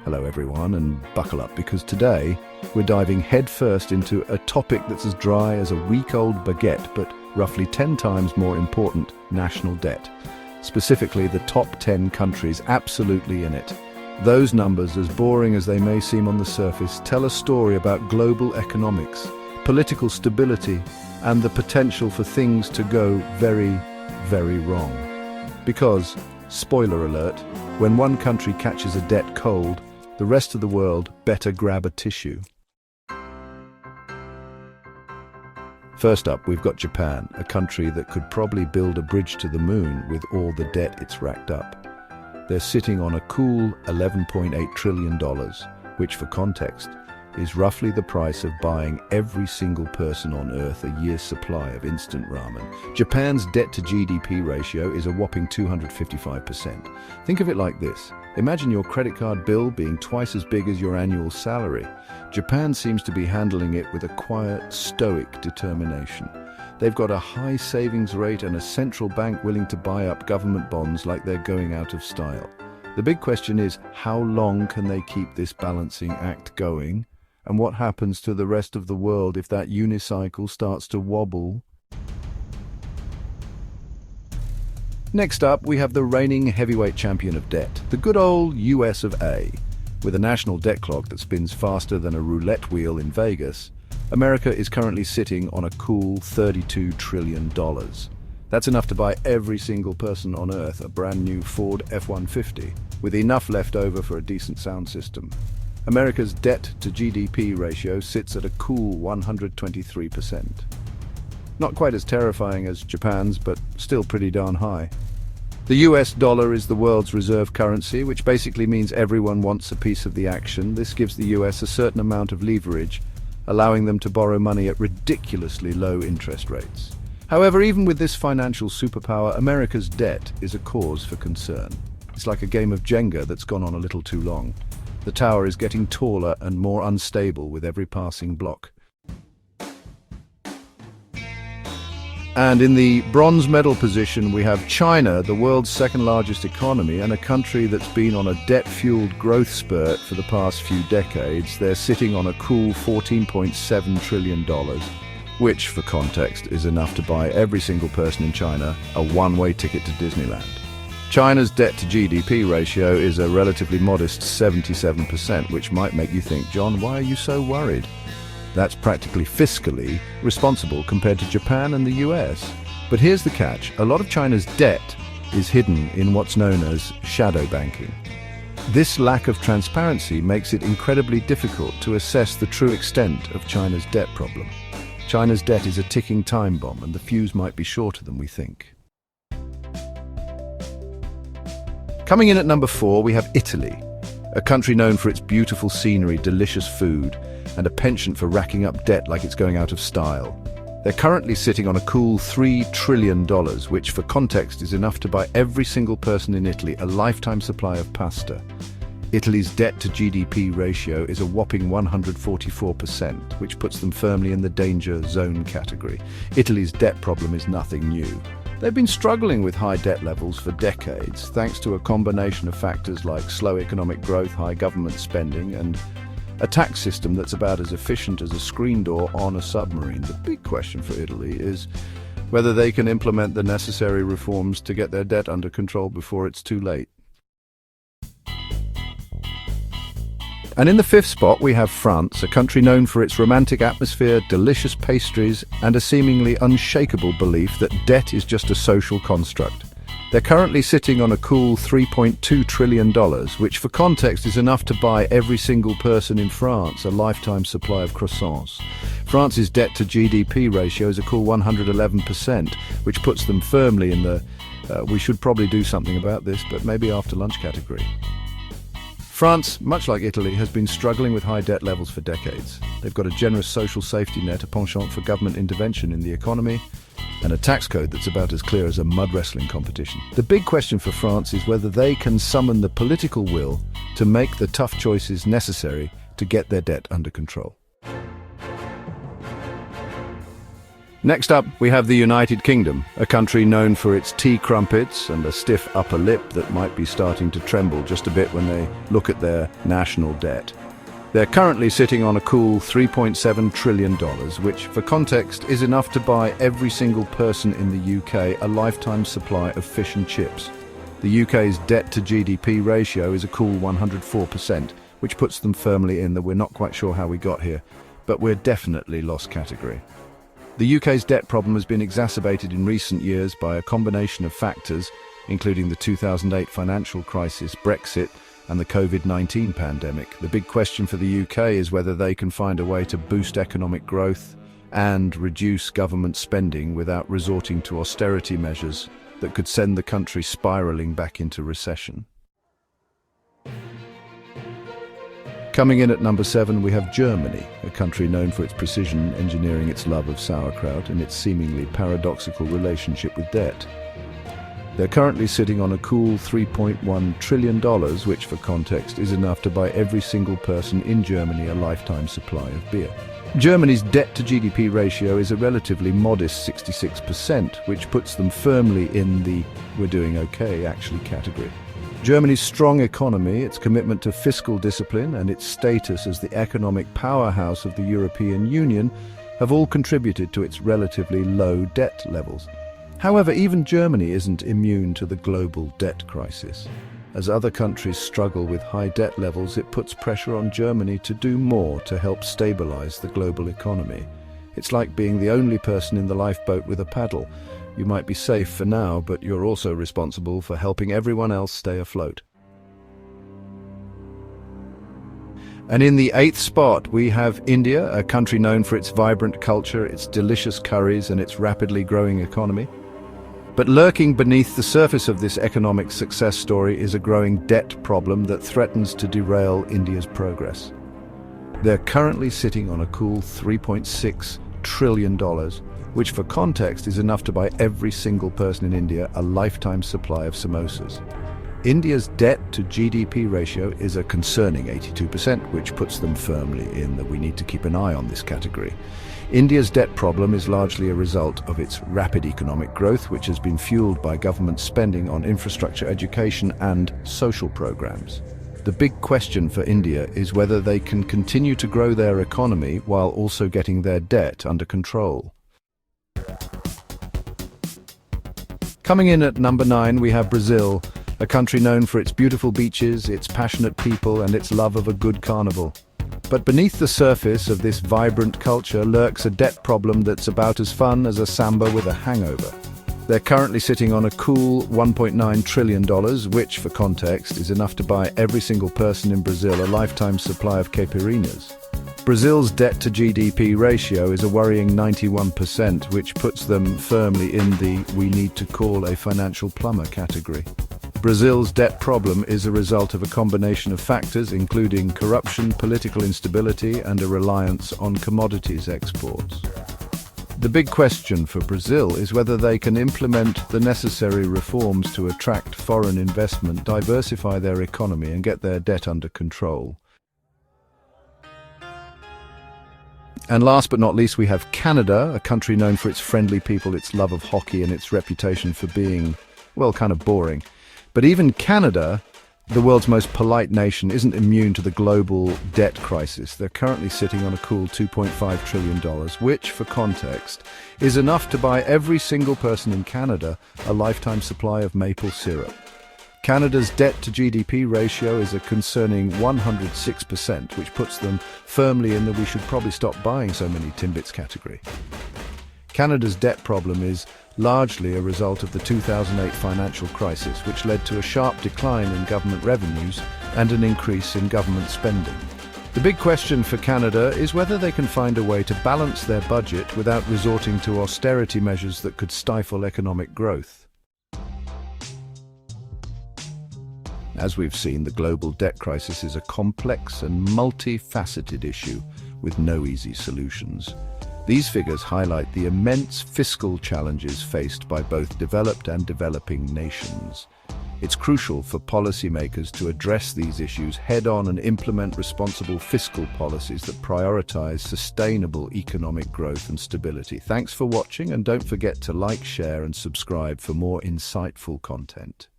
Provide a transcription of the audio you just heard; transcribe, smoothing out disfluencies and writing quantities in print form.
Hello everyone, and buckle up because today we're diving headfirst into a topic that's as dry as a week-old baguette, but roughly 10 times more important: national debt. Specifically, the top 10 countries absolutely in it. Those numbers, as boring as they may seem on the surface, tell a story about global economics, political stability, and the potential for things to go very, very wrong. Because, spoiler alert, when one country catches a debt cold, the rest of the world better grab a tissue. First up, we've got Japan, a country that could probably build a bridge to the moon with all the debt it's racked up. They're sitting on a cool $11.8 trillion, which for context is roughly the price of buying every single person on Earth a year's supply of instant ramen. Japan's debt-to-GDP ratio is a whopping 255%. Think of it like this. Imagine your credit card bill being twice as big as your annual salary. Japan seems to be handling it with a quiet, stoic determination. They've got a high savings rate and a central bank willing to buy up government bonds like they're going out of style. The big question is, how long can they keep this balancing act going? And what happens to the rest of the world if that unicycle starts to wobble? Next up, we have the reigning heavyweight champion of debt, the good old US of A. With a national debt clock that spins faster than a roulette wheel in Vegas, America is currently sitting on a cool $32 trillion. That's enough to buy every single person on Earth a brand new Ford F-150, with enough left over for a decent sound system. America's debt-to-GDP ratio sits at a cool 123%. Not quite as terrifying as Japan's, but still pretty darn high. The US dollar is the world's reserve currency, which basically means everyone wants a piece of the action. This gives the US a certain amount of leverage, allowing them to borrow money at ridiculously low interest rates. However, even with this financial superpower, America's debt is a cause for concern. It's like a game of Jenga that's gone on a little too long. The tower is getting taller and more unstable with every passing block. And in the bronze medal position, we have China, the world's second largest economy, and a country that's been on a debt-fueled growth spurt for the past few decades. They're sitting on a cool $14.7 trillion, which, for context, is enough to buy every single person in China a one-way ticket to Disneyland. China's debt-to-GDP ratio is a relatively modest 77%, which might make you think, John, why are you so worried? That's practically fiscally responsible compared to Japan and the US. But here's the catch. A lot of China's debt is hidden in what's known as shadow banking. This lack of transparency makes it incredibly difficult to assess the true extent of China's debt problem. China's debt is a ticking time bomb, and the fuse might be shorter than we think. Coming in at number 4, we have Italy, a country known for its beautiful scenery, delicious food, and a penchant for racking up debt like it's going out of style. They're currently sitting on a cool $3 trillion, which for context is enough to buy every single person in Italy a lifetime supply of pasta. Italy's debt-to-GDP ratio is a whopping 144%, which puts them firmly in the danger zone category. Italy's debt problem is nothing new. They've been struggling with high debt levels for decades, thanks to a combination of factors like slow economic growth, high government spending, and a tax system that's about as efficient as a screen door on a submarine. The big question for Italy is whether they can implement the necessary reforms to get their debt under control before it's too late. And in the 5th spot, we have France, a country known for its romantic atmosphere, delicious pastries, and a seemingly unshakable belief that debt is just a social construct. They're currently sitting on a cool $3.2 trillion, which for context is enough to buy every single person in France a lifetime supply of croissants. France's debt-to-GDP ratio is a cool 111%, which puts them firmly in the we should probably do something about this, but maybe after lunch category. France, much like Italy, has been struggling with high debt levels for decades. They've got a generous social safety net, a penchant for government intervention in the economy, and a tax code that's about as clear as a mud wrestling competition. The big question for France is whether they can summon the political will to make the tough choices necessary to get their debt under control. Next up, we have the United Kingdom, a country known for its tea crumpets and a stiff upper lip that might be starting to tremble just a bit when they look at their national debt. They're currently sitting on a cool $3.7 trillion, which, for context, is enough to buy every single person in the UK a lifetime supply of fish and chips. The UK's debt-to-GDP ratio is a cool 104%, which puts them firmly in that we're not quite sure how we got here, but we're definitely lost category. The UK's debt problem has been exacerbated in recent years by a combination of factors, including the 2008 financial crisis, Brexit, and the COVID-19 pandemic. The big question for the UK is whether they can find a way to boost economic growth and reduce government spending without resorting to austerity measures that could send the country spiraling back into recession. Coming in at number 7, we have Germany, a country known for its precision engineering, its love of sauerkraut, and its seemingly paradoxical relationship with debt. They're currently sitting on a cool $3.1 trillion, which, for context, is enough to buy every single person in Germany a lifetime supply of beer. Germany's debt-to-GDP ratio is a relatively modest 66%, which puts them firmly in the "we're doing okay" actually category. Germany's strong economy, its commitment to fiscal discipline, and its status as the economic powerhouse of the European Union have all contributed to its relatively low debt levels. However, even Germany isn't immune to the global debt crisis. As other countries struggle with high debt levels, it puts pressure on Germany to do more to help stabilize the global economy. It's like being the only person in the lifeboat with a paddle. You might be safe for now, but you're also responsible for helping everyone else stay afloat. And in the 8th spot, we have India, a country known for its vibrant culture, its delicious curries, and its rapidly growing economy. But lurking beneath the surface of this economic success story is a growing debt problem that threatens to derail India's progress. They're currently sitting on a cool $3.6 trillion, which for context is enough to buy every single person in India a lifetime supply of samosas. India's debt-to-GDP ratio is a concerning 82%, which puts them firmly in that we need to keep an eye on this category. India's debt problem is largely a result of its rapid economic growth, which has been fueled by government spending on infrastructure, education, and social programs. The big question for India is whether they can continue to grow their economy while also getting their debt under control. Coming in at number 9, we have Brazil, a country known for its beautiful beaches, its passionate people, and its love of a good carnival. But beneath the surface of this vibrant culture lurks a debt problem that's about as fun as a samba with a hangover. They're currently sitting on a cool $1.9 trillion, which, for context, is enough to buy every single person in Brazil a lifetime supply of caipirinhas. Brazil's debt-to-GDP ratio is a worrying 91%, which puts them firmly in the "we need to call a financial plumber" category. Brazil's debt problem is a result of a combination of factors, including corruption, political instability, and a reliance on commodities exports. The big question for Brazil is whether they can implement the necessary reforms to attract foreign investment, diversify their economy, and get their debt under control. And last but not least, we have Canada, a country known for its friendly people, its love of hockey, and its reputation for being, well, kind of boring. But even Canada, the world's most polite nation, isn't immune to the global debt crisis. They're currently sitting on a cool $2.5 trillion, which, for context, is enough to buy every single person in Canada a lifetime supply of maple syrup. Canada's debt-to-GDP ratio is a concerning 106%, which puts them firmly in the "we should probably stop buying so many Timbits" category. Canada's debt problem is largely a result of the 2008 financial crisis, which led to a sharp decline in government revenues and an increase in government spending. The big question for Canada is whether they can find a way to balance their budget without resorting to austerity measures that could stifle economic growth. As we've seen, the global debt crisis is a complex and multifaceted issue with no easy solutions. These figures highlight the immense fiscal challenges faced by both developed and developing nations. It's crucial for policymakers to address these issues head-on and implement responsible fiscal policies that prioritize sustainable economic growth and stability. Thanks for watching, and don't forget to like, share, and subscribe for more insightful content.